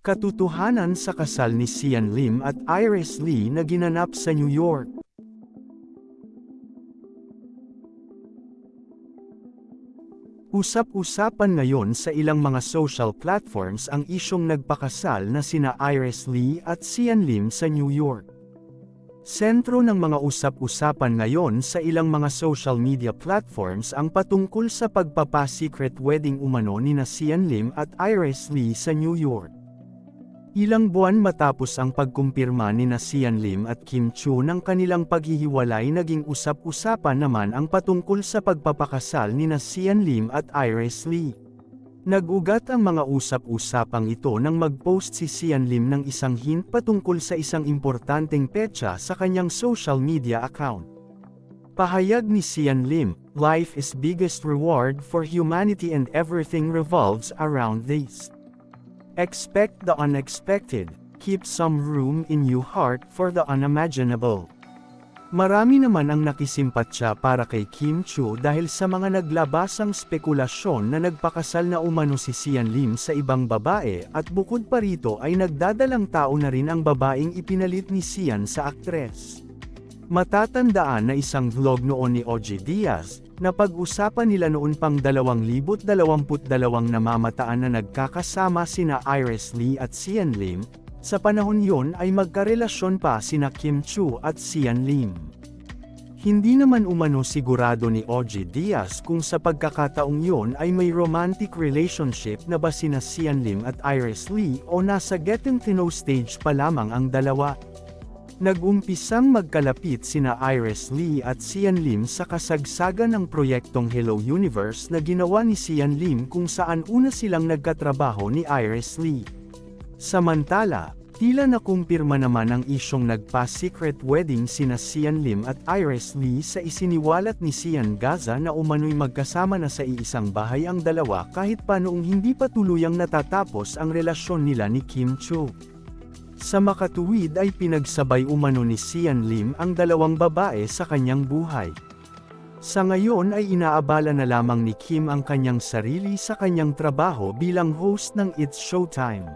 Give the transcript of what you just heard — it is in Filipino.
Katotohanan sa kasal ni Sian Lim at Iris Lee na ginanap sa New York. Usap-usapan ngayon sa ilang mga social platforms ang isyong nagpakasal na sina Iris Lee at Sian Lim sa New York. Sentro ng mga usap-usapan ngayon sa ilang mga social media platforms ang patungkol sa pagpapa-secret wedding umano ni Sian Lim at Iris Lee sa New York. Ilang buwan matapos ang pagkumpirma ni Sian Lim at Kim Chiu ng kanilang paghihiwalay, naging usap-usapan naman ang patungkol sa pagpapakasal ni Sian Lim at Iris Lee. Nag-ugat ang mga usap-usapang ito nang mag-post si Sian Lim ng isang hint patungkol sa isang importanteng petsa sa kanyang social media account. Pahayag ni Sian Lim, "Life is biggest reward for humanity and everything revolves around this. Expect the unexpected, keep some room in your heart for the unimaginable." Marami naman ang nakisimpatya para kay Kim Chiu dahil sa mga naglabasang spekulasyon na nagpakasal na umano si Sian Lim sa ibang babae, at bukod pa rito ay nagdadalang tao na rin ang babaeng ipinalit ni Sian sa aktres. Matatandaan na isang vlog noon ni OG Diaz, na pag-usapan nila noon pang 2022 namamataan na nagkakasama sina Iris Lee at Sian Lim. Sa panahon yon ay magkarelasyon pa sina Kim Chiu at Sian Lim. Hindi naman umano sigurado ni OG Diaz kung sa pagkakataong yon ay may romantic relationship na ba sina Sian Lim at Iris Lee o nasa getting to know stage pa lamang ang dalawa. Nag-umpisang magkalapit sina Iris Lee at Sian Lim sa kasagsagan ng proyektong Hello Universe na ginawa ni Sian Lim, kung saan una silang nagkatrabaho ni Iris Lee. Samantala, tila nakumpirma naman ang isyong nagpa-secret wedding sina Sian Lim at Iris Lee sa isiniwalat ni Sian Gaza na umano'y magkasama na sa iisang bahay ang dalawa kahit pa noong hindi pa tuluyang natatapos ang relasyon nila ni Kim Chiu. Sa makatuwid ay pinagsabay umano ni Sian Lim ang dalawang babae sa kanyang buhay. Sa ngayon ay inaabala na lamang ni Kim ang kanyang sarili sa kanyang trabaho bilang host ng It's Showtime.